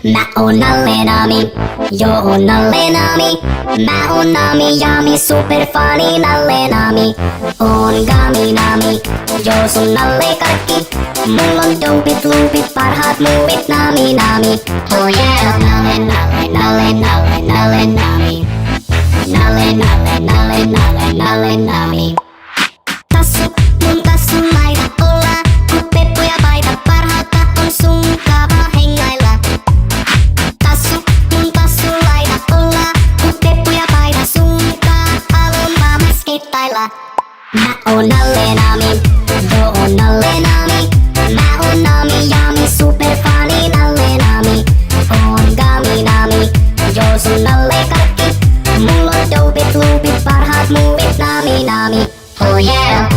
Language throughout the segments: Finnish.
Nalle nami, yo nalle nami. Nami yami super funny nalle nami. On gami nami, yo sun nalle kaikki. Mulla on dopit loopit, parhaat muuvit nami nami. Oh yeah, nalle nalle nalle nalle nalle nami. Nalle nalle nalle nalle nalle nami. Tassu, mun tassun laita olla, kun peppu ja paita parhaata on sun kava hengailla. Tassu, mun tassun laita olla, kun peppu ja paita sunkaan haluun vaan mä skittailla. Mä oon nalle nami, yo on nalle nami. Mä oon nami jami super funny nalle nami. Oon gami nami, yo sun nalle kaikki. Mulla on dopit loopit, parhaat muuvit nami nami. Oh yeah.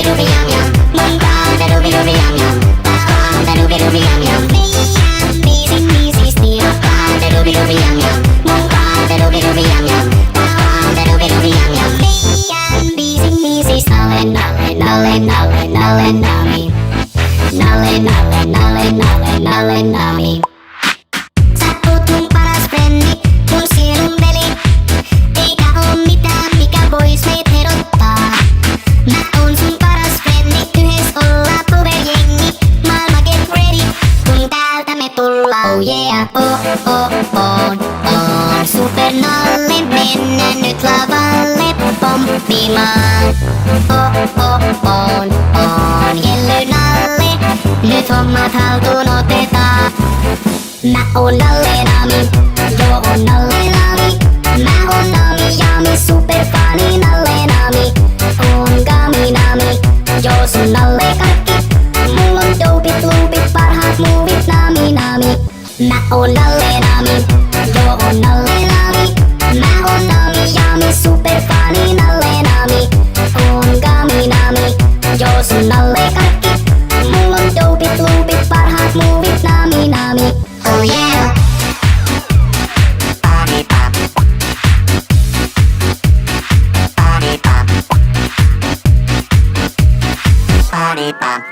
Doobie yum yum, mun kaa doobie yum yum, doobie yum yum. Easy steal, doobie yum yum, mun kaa doobie yum yum, doobie yum yum. Easy nalle nalle nalle nalle nalle nami, nalle nalle nalle nalle nalle nami. Sä oot mun paras frendi, mun sielun veli, eikä oo mitään mikä vois meit erottaa. Mä oon sun paras frendi, yhdessä ollaan powerjengi. Maailma get ready, kun täältä me tullaan. Oh yeah, on super nalle, mennään nyt lavalle pomppimaan. On jelly nalle, nyt hommat haltuun otetaan. Mä oon nalle nami, yo on nalle nami. Mä oon nami jami super funny nalle nami. On gami nami, yo sun nalle kaikki. Mulla on dopit loopit, parhaat muuvit nami nami. Mä oon nalle nami, yo on nalle nami. Mä oon nami jami super funny nalle nami. On gami nami, yo sun nalle kaikki. Mulla on dopit loopit, parhaat muuvit nami nami. Oh yeah. Body pop.